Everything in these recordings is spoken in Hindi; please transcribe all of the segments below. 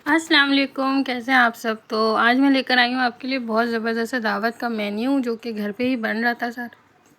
अस्सलाम वालेकुम, कैसे हैं आप सब। तो आज मैं लेकर आई हूँ आपके लिए बहुत ज़बरदस्त दावत का मेन्यू जो कि घर पे ही बन रहा था सर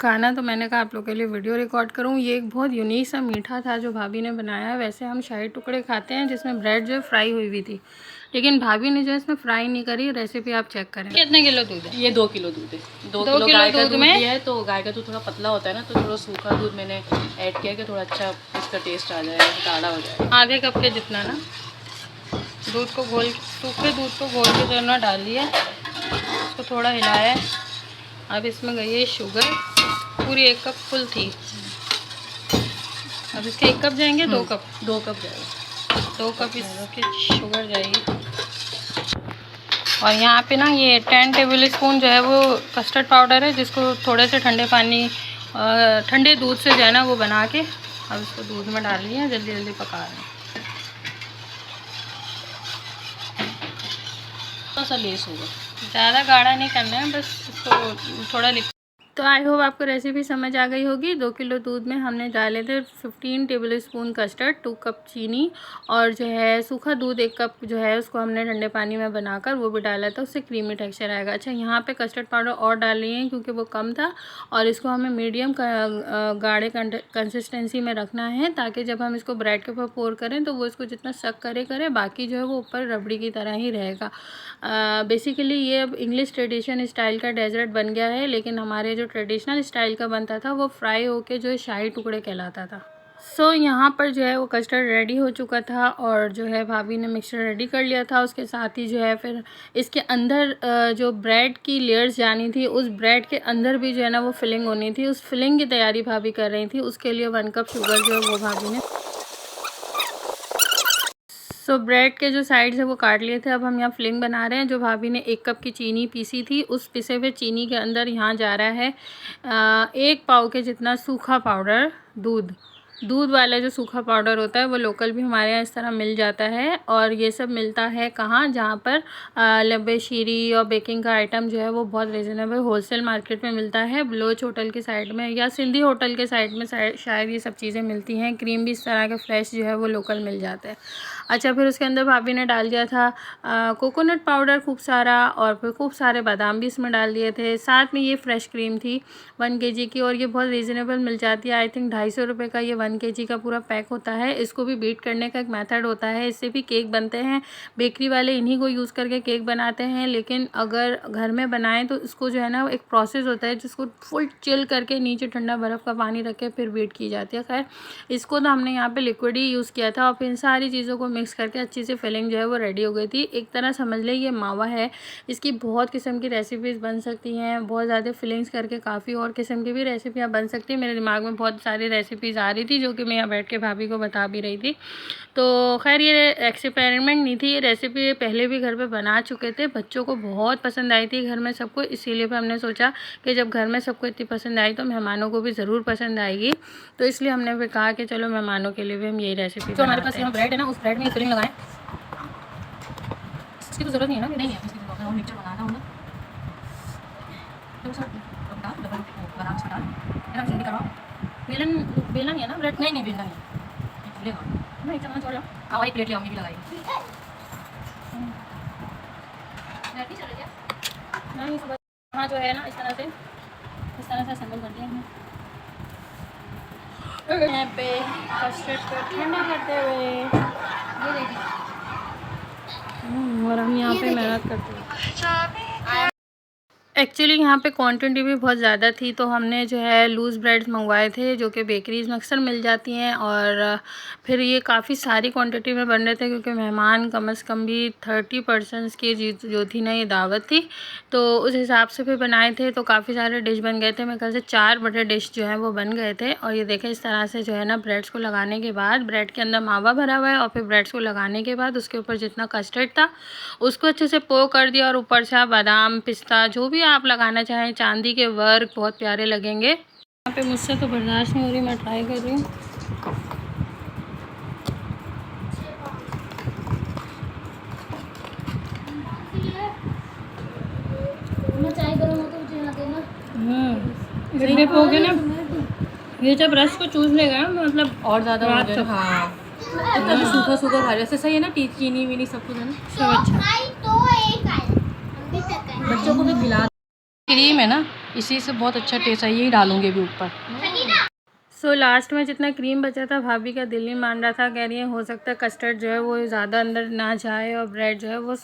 खाना। तो मैंने कहा आप लोगों के लिए वीडियो रिकॉर्ड करूँ। ये एक बहुत यूनिक सा मीठा था जो भाभी ने बनाया। वैसे हम शाही टुकड़े खाते हैं जिसमें ब्रेड जो है फ्राई हुई हुई थी, लेकिन भाभी ने जो है इसमें फ्राई नहीं करी। रेसिपी आप चेक करें। कितने किलो दूध है? ये 2 किलो दूध है। 2 किलो गाय का दूध लिया है। तो गाय का दूध थोड़ा पतला होता है ना, तो थोड़ा सूखा दूध मैंने ऐड किया कि थोड़ा अच्छा इसका टेस्ट आ जाएगा, गाढ़ा हो जाएगा। आधे कप के जितना ना दूध को घोल, सूखे दूध को घोल के जो ना डाल लिया, उसको थोड़ा हिलाया। अब इसमें गई है शुगर, पूरी 1 कप फुल थी। अब इसके 1 कप जाएंगे, 2 कप? 2 कप जाएगा। 2 कप इसकी शुगर जाएगी। और यहाँ पे ना ये 10 टेबल स्पून जो है वो कस्टर्ड पाउडर है, जिसको थोड़े से ठंडे पानी ठंडे दूध से जो है ना वो बना के अब इसको दूध में डाल लिया। जल्दी जल्दी पका रहे हैं। थोड़ा सा लेस होगा, ज़्यादा गाढ़ा नहीं करना है, बस इसको थोड़ा तो आई होप आपको रेसिपी समझ आ गई होगी। 2 किलो दूध में हमने डाले थे 15 टेबल स्पून कस्टर्ड, 2 कप चीनी, और जो है सूखा दूध 1 कप जो है उसको हमने ठंडे पानी में बनाकर वो भी डाला था, उससे क्रीमी टेक्सचर आएगा। अच्छा, यहाँ पे कस्टर्ड पाउडर और डाल रही हैं क्योंकि वो कम था, और इसको हमें मीडियम गाढ़े कंसिस्टेंसी में रखना है, ताकि जब हम इसको ब्रेड के ऊपर पोर करें तो वो इसको जितना सक करे बाकी जो है वो ऊपर रबड़ी की तरह ही रहेगा। बेसिकली ये अब इंग्लिश ट्रेडिशन स्टाइल का डेजर्ट बन गया है, लेकिन हमारे जो ट्रेडिशनल स्टाइल का बनता था वो फ्राई होके जो है शाही टुकड़े कहलाता था। यहाँ पर जो है वो कस्टर्ड रेडी हो चुका था, और जो है भाभी ने मिक्सचर रेडी कर लिया था। उसके साथ ही जो है फिर इसके अंदर जो ब्रेड की लेयर्स जानी थी, उस ब्रेड के अंदर भी जो है ना वो फिलिंग होनी थी। उस फिलिंग की तैयारी भाभी कर रही थी। उसके लिए 1 कप शुगर जो है वो भाभी ने ब्रेड के जो साइड्स है वो काट लिए थे। अब हम यहाँ फिलिंग बना रहे हैं। जो भाभी ने 1 कप की चीनी पीसी थी, उस पिसे हुए चीनी के अंदर यहाँ जा रहा है 1 पाव के जितना सूखा पाउडर दूध वाला जो सूखा पाउडर होता है वो लोकल भी हमारे यहाँ इस तरह मिल जाता है। और ये सब मिलता है कहाँ? जहाँ पर लब्बे शीरी और बेकिंग का आइटम जो है वो बहुत रीज़नेबल होलसेल मार्केट में मिलता है। बलोच होटल के साइड में या सिंधी होटल के साइड में शायद ये सब चीज़ें मिलती हैं। क्रीम भी इस तरह के फ्रेश जो है वो लोकल मिल जाता है। अच्छा, फिर उसके अंदर भाभी ने डाल दिया था कोकोनट पाउडर खूब सारा, और फिर खूब सारे बादाम भी इसमें डाल दिए थे। साथ में ये फ्रेश क्रीम थी 1 kg की, और ये बहुत रीज़नेबल मिल जाती है। आई थिंक 250 रुपये का ये 1 kg का पूरा पैक होता है। इसको भी बीट करने का एक मेथड होता है, इससे भी केक बनते हैं। बेकरी वाले इन्हीं को यूज़ करके केक बनाते हैं, लेकिन अगर घर में बनाएं तो इसको जो है ना एक प्रोसेस होता है जिसको फुल चिल करके नीचे ठंडा बर्फ़ का पानी रख के फिर बीट की जाती है। खैर, इसको तो हमने यहाँ पे लिक्विड ही यूज़ किया था, और फिर इन सारी चीज़ों को मिक्स करके अच्छी सी फिलिंग जो है वो रेडी हो गई थी। एक तरह समझ ले ये मावा है। इसकी बहुत किस्म की रेसिपीज़ बन सकती हैं, बहुत ज़्यादा फिलिंग्स करके काफ़ी और किस्म की भी रेसिपियाँ बन सकती हैं। मेरे दिमाग में बहुत सारी रेसिपीज़ आ रही थी जो कि मैं यहाँ बैठ के भाभी को बता भी रही थी। तो खैर, ये एक्सपेरिमेंट नहीं थी, ये रेसिपी पहले भी घर पे बना चुके थे। बच्चों को बहुत पसंद आई थी घर में सबको, इसीलिए फिर हमने सोचा कि जब घर में सबको इतनी पसंद आई तो मेहमानों को भी ज़रूर पसंद आएगी। तो इसलिए हमने फिर कहा कि चलो मेहमानों के लिए भी हम यही रेसिपी। जो हमारे पास यहाँ ब्रेड है ना, उस ब्रेड में फिलिंग लगाएं। इसकी तो ज़रूरत नहीं है ना, नहीं है इसकी तो मिक्सचर बनाना होगा तो सर डबल बनाना स्टार्ट है ना। जल्दी करवाओ। बेलन नहीं है ना ब्रेड? नहीं बेलन नहीं लेगा। मैं एक चम्मच छोड़ जाओ। हाँ, 1 प्लेट ले, हमने भी लगाई। नहीं, सुबह हाँ जो है ना इस तरह से असेंबल कर दिया हमने। यहाँ पे कस्टर्ड को ठंडा करते हुए ये देखिए, और हम यहाँ पे मेहनत करते हैं। एक्चुअली यहाँ पे क्वांटिटी भी बहुत ज़्यादा थी, तो हमने जो है लूज़ ब्रेड्स मंगवाए थे जो कि बेकरीज में अक्सर मिल जाती हैं। और फिर ये काफ़ी सारी क्वांटिटी में बन रहे थे क्योंकि मेहमान कम से कम भी 30 पर्सनस की जो थी ना ये दावत थी, तो उस हिसाब से फिर बनाए थे। तो काफ़ी सारे डिश बन गए थे। मेरे ख्याल से 4 बड़े डिश जो हैं वो बन गए थे। और ये देखें, इस तरह से जो है ना ब्रेड्स को लगाने के बाद, ब्रेड के अंदर मावा भरा हुआ है, और फिर ब्रेड्स को लगाने के बाद उसके ऊपर जितना कस्टर्ड था उसको अच्छे से पो कर दिया, और ऊपर से बादाम पिस्ता जो भी आप लगाना चाहें, चांदी के वर्क बहुत प्यारे लगेंगे। यहाँ पे मुझसे तो बर्दाश्त नहीं हो रही, मैं ट्राई कर रही हूँ। डिप हो गया ना, ये जब रस को चूस लेगा मतलब और ज़्यादा हो जाए। हाँ, इतना भी सूखा सूखा खा रहे ऐसे सही है ना, चीनी वीनी सब कुछ है ना, सब अच्छा। बच्चों को भी खिला। क्रीम है ना, इसी से बहुत अच्छा टेस्ट है, यही डालूंगी अभी ऊपर। सो लास्ट में जितना क्रीम बचा था भाभी का दिल नहीं मान रहा था, कह रही है हो सकता है कस्टर्ड जो है वो ज़्यादा अंदर ना जाए और ब्रेड जो है वो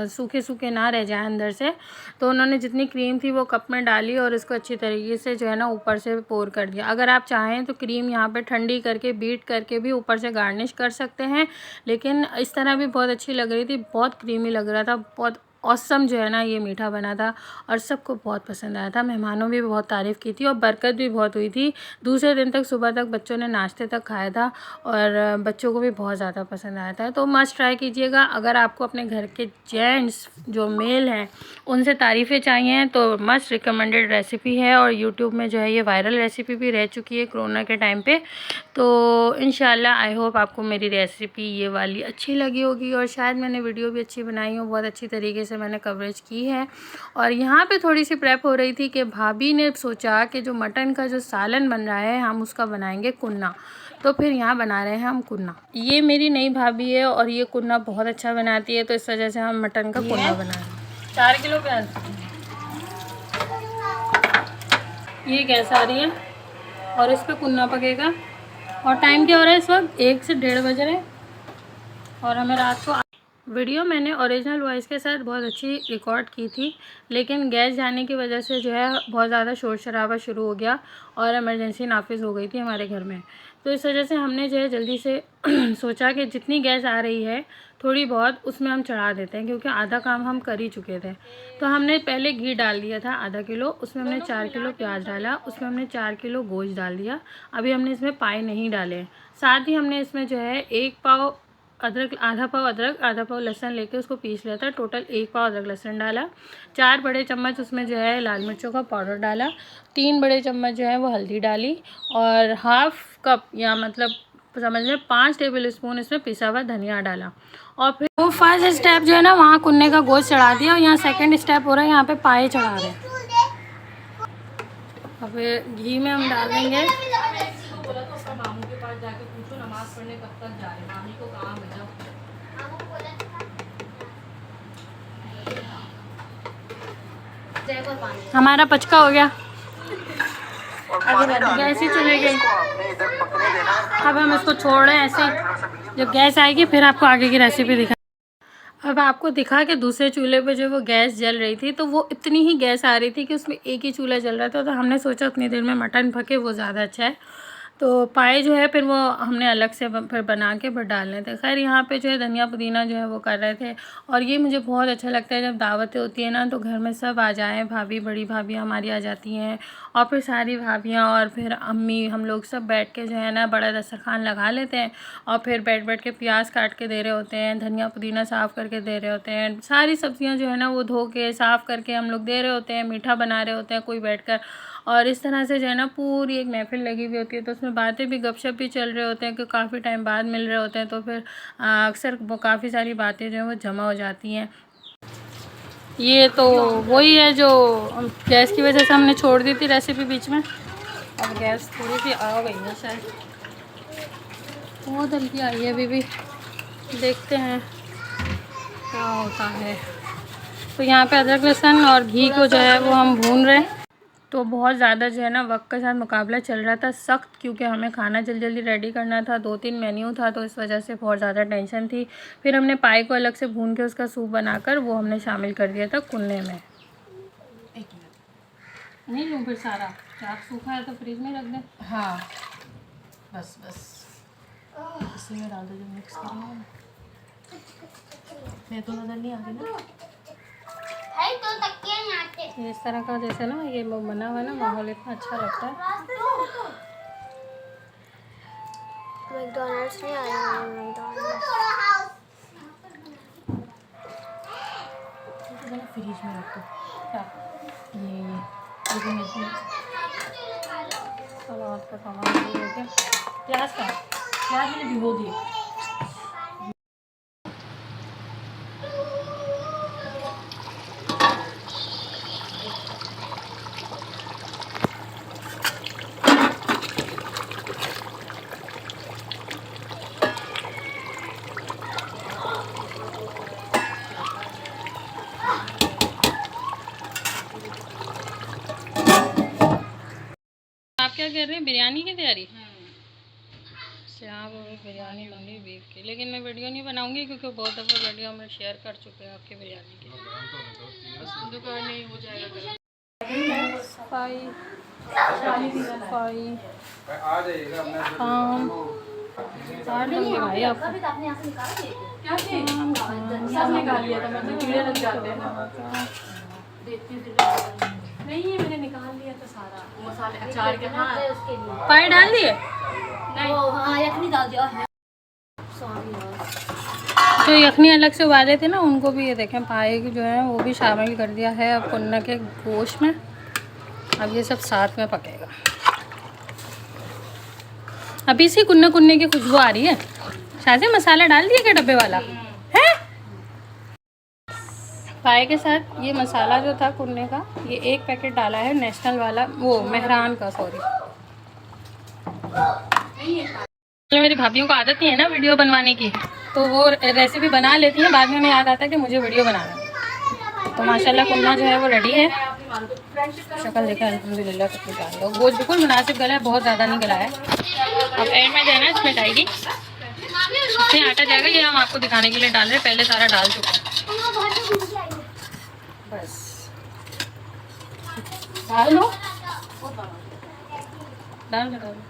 सूखे सूखे ना रह जाए अंदर से। तो उन्होंने जितनी क्रीम थी वो कप में डाली और इसको अच्छी तरीके से जो है ना ऊपर से पोर कर दिया। अगर आप चाहें तो क्रीम यहाँ पे ठंडी करके बीट करके भी ऊपर से गार्निश कर सकते हैं, लेकिन इस तरह भी बहुत अच्छी लग रही थी, बहुत क्रीमी लग रहा था, बहुत औसम जो है ना ये मीठा बना था और सबको बहुत पसंद आया था। मेहमानों भी बहुत तारीफ़ की थी और बरकत भी बहुत हुई थी। दूसरे दिन तक सुबह तक बच्चों ने नाश्ते तक खाया था और बच्चों को भी बहुत ज़्यादा पसंद आया था। तो मस्ट ट्राई कीजिएगा। अगर आपको अपने घर के जेंट्स जो मेल हैं उनसे तारीफ़ें चाहिए तो मस्ट रिकमेंडेड रेसिपी है और यूट्यूब में जो है ये वायरल रेसिपी भी रह चुकी है कोरोना के टाइम पे। तो इंशाल्लाह आई होप आपको मेरी रेसिपी ये वाली अच्छी लगी होगी और शायद मैंने वीडियो भी अच्छी बनाई हो, बहुत अच्छी तरीके से मैंने कवरेज की है। और यहाँ पे थोड़ी सी प्रेप हो रही थी कि भाभी ने सोचा कि जो मटन का जो सालन बन रहा है हम उसका बनाएंगे कुन्ना, तो फिर यहाँ बना रहे हैं हम कुन्ना। ये मेरी नई भाभी है और ये कुन्ना बहुत अच्छा बनाती है, तो इस वजह से हम मटन का कुन्ना बना रहे हैं। 4 किलो प्याज, ये गैस आ रही है और इस पर कुन्ना पकेगा। और टाइम क्या हो रहा है इस वक्त 1 से 1:30 बज रहे हैं और हमें रात को वीडियो मैंने ओरिजिनल वॉइस के साथ बहुत अच्छी रिकॉर्ड की थी, लेकिन गैस जाने की वजह से जो है बहुत ज़्यादा शोर शराबा शुरू हो गया और इमरजेंसी नाफिज हो गई थी हमारे घर में। तो इस वजह से हमने जो है जल्दी से सोचा कि जितनी गैस आ रही है थोड़ी बहुत उसमें हम चढ़ा देते हैं, क्योंकि आधा काम हम कर ही चुके थे। तो हमने पहले घी डाल दिया था आधा किलो, उसमें हमने 4 किलो प्याज डाला, उसमें हमने 4 किलो गोश्त डाल दिया। अभी हमने इसमें पाए नहीं डाले। साथ ही हमने इसमें जो है 1 पाव अदरक, आधा पाव अदरक आधा पाव लहसुन लेके उसको पीस लिया था। टोटल 1 पाव अदरक लहसुन डाला। 4 बड़े चम्मच उसमें जो है लाल मिर्चों का पाउडर डाला। 3 बड़े चम्मच जो है वो हल्दी डाली और हाफ़ कप या मतलब समझ लें 5 टेबल स्पून इसमें पिसा हुआ धनिया डाला। और फिर वो फर्स्ट स्टेप जो है ना वहाँ कुन्ने का गोश्त चढ़ा दिया और यहाँ सेकेंड स्टेप हो रहा है, यहाँ पे पाए चढ़ा रहे हैं। अब घी में हम डाल देंगे। मामू के पास जाके पूछो नमाज पढ़ने कब तक जा रहे, मामी को कहाँ भेजा। हमारा पचका हो गया, गैस ही चले गई। अब हम इसको छोड़ रहे हैं ऐसे ही, जब गैस आएगी फिर आपको आगे की रेसिपी दिखा। अब आपको दिखा कि दूसरे चूल्हे पे जो वो गैस जल रही थी तो वो इतनी ही गैस आ रही थी कि उसमें एक ही चूल्हा जल रहा था। तो हमने सोचा उतनी देर में मटन पके वो ज़्यादा अच्छा है। तो पाए जो है फिर वो हमने अलग से फिर बना के फिर डालने थे। खैर यहाँ पे जो है धनिया पुदीना जो है वो कर रहे थे और ये मुझे बहुत अच्छा लगता है जब दावतें होती है ना तो घर में सब आ जाएं, भाभी बड़ी भाभी हमारी आ जाती हैं और फिर सारी भाभियाँ और फिर अम्मी, हम लोग सब बैठ के जो है ना बड़ा दस्तरखान लगा लेते हैं और फिर बैठ के प्याज काट के दे रहे होते हैं, धनिया पुदीना साफ़ करके दे रहे होते हैं, सारी सब्जियाँ जो है ना वो धो के साफ़ करके हम लोग दे रहे होते हैं, मीठा बना रहे होते हैं कोई बैठकर। और इस तरह से जो है ना पूरी एक महफिल लगी हुई होती है। तो उसमें बातें भी गपशप भी चल रहे होते हैं कि काफ़ी टाइम बाद मिल रहे होते हैं, तो फिर अक्सर वो काफ़ी सारी बातें जो हैं वो जमा हो जाती हैं। ये तो वही है जो गैस की वजह से हमने छोड़ दी थी रेसिपी बीच में। अब गैस थोड़ी सी आ गई है शायद, बहुत हल्की आई है अभी भी, देखते हैं क्या होता है। तो यहाँ पे अदरक लहसुन और घी को जो है वो हम भून रहे हैं। तो बहुत ज़्यादा जो है ना वक्त के साथ मुकाबला चल रहा था सख्त, क्योंकि हमें खाना जल्दी जल्दी रेडी करना था, 2-3 मेन्यू था, तो इस वजह से बहुत ज़्यादा टेंशन थी। फिर हमने पाए को अलग से भून के उसका सूप बनाकर वो हमने शामिल कर दिया था कुन्ने में। नहीं लूँ फिर सारा, चाक सूखा है तो फ्रिज में रख दें। हाँ बस इसी में डाल दो जो मिक्स करेंगे। मैं तो नज़र नहीं आ रही ना, इस तरह का जैसे ना ये बना हुआ है ना माहौल इतना अच्छा लगता है। मैकडॉनल्ड्स नहीं आया है, मैकडॉनल्ड्स फ्रिज में रखो क्या ये सलाद का सामान भी हो गया, प्याज मैंने भिगो दिए। क्या कर रहे हैं, बिरयानी की तैयारी? यहाँ पर बिरयानी बन रही बीफ की, लेकिन मैं वीडियो नहीं बनाऊंगी क्योंकि बहुत दफ़ा वीडियो में शेयर कर चुके हैं आपकी बिरयानी की। सफाई सफाई काम चार लोग भाई आपको क्या चीज सब निकाल लिया था, मतलब कीड़े लग जाते हैं। नहीं ये मैंने निकाल लिया था सारा मसाले अचार के। हाँ पाए डाल दिए। हाँ यखनी डाल दिया है। सॉरी यार। जो यखनी अलग से उबाले थे ना, उनको भी ये देखें पाए जो है वो भी शामिल कर दिया है अब कुन्ना के गोश्त में। अब ये सब साथ में पकेगा। अभी से कुन्ने कुन्ने की खुशबू आ रही है। शायद मसाला डाल दिया क्या डब्बे वाला है? पाए के साथ ये मसाला जो था कुन्ने का, ये एक पैकेट डाला है नेशनल वाला, वो मेहरान का, सॉरी। मेरी भाभीयों को आदत नहीं है ना वीडियो बनवाने की, तो वो रेसिपी बना लेती हैं, बाद में उन्हें याद आता है कि मुझे वीडियो बनाना है। तो माशाल्लाह कुन्ना जो है वो रेडी है। शक्ल देखा अल्हम्दुलिल्लाह कितनी प्यारी है। गोश्त बिल्कुल मुनासिब गला है, बहुत ज़्यादा नहीं गला है। अब एंड में देना इसमें जाएगी, इसमें आटा जाएगा। ये हम आपको दिखाने के लिए डाल रहे हैं, पहले सारा डाल चुका है। बस डाल लो, डाल लो, डाल लो।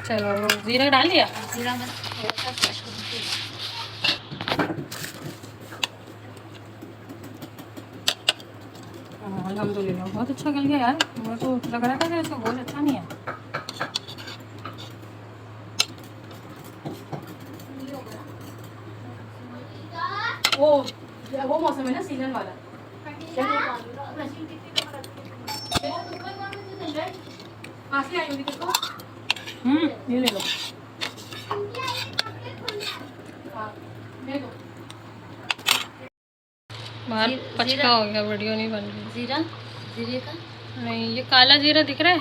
चलो जीरा डाल दिया। जीरा में अल्हम्दुलिल्लाह बहुत अच्छा गल गया यार। मेरे को लग रहा था कि इसका बहुत अच्छा नहीं है। वो मौसम है ना सीजन वाला। फांसी आई होगी देखो। ये ले लो। बाहर पचका हो गया, वीडियो नहीं बन रही। जीरा जीरे का नहीं, ये काला जीरा दिख रहा है,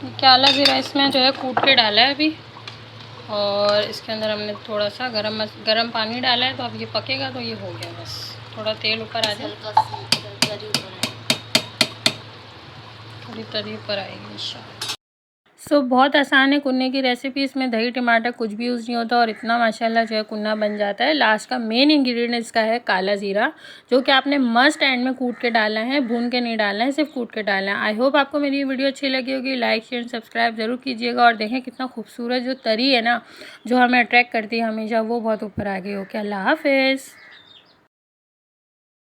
ये काला जीरा इसमें जो है कूट के डाला है अभी। और इसके अंदर हमने थोड़ा सा गरम पानी डाला है, तो अब ये पकेगा तो ये हो गया। बस थोड़ा तेल ऊपर आ जाए, हल्का सा थोड़ी तरी ऊपर आएगी इंशाल्लाह। सो बहुत आसान है कुन्ने की रेसिपी। इसमें दही टमाटर कुछ भी यूज़ नहीं होता और इतना माशाल्लाह जो है कुन्ना बन जाता है। लास्ट का मेन इंग्रेडिएंट इसका है काला ज़ीरा, जो कि आपने मस्ट एंड में कूट के डालना है, भून के नहीं डालना है, सिर्फ कूट के डालना है। आई होप आपको मेरी वीडियो अच्छी लगी होगी। लाइक शेयर सब्सक्राइब ज़रूर कीजिएगा। और देखें कितना खूबसूरत जो तरी है ना, जो हमें अट्रैक्ट करती है हमेशा, वो बहुत ऊपर आ गई। ओके, अल्लाह हाफिज़।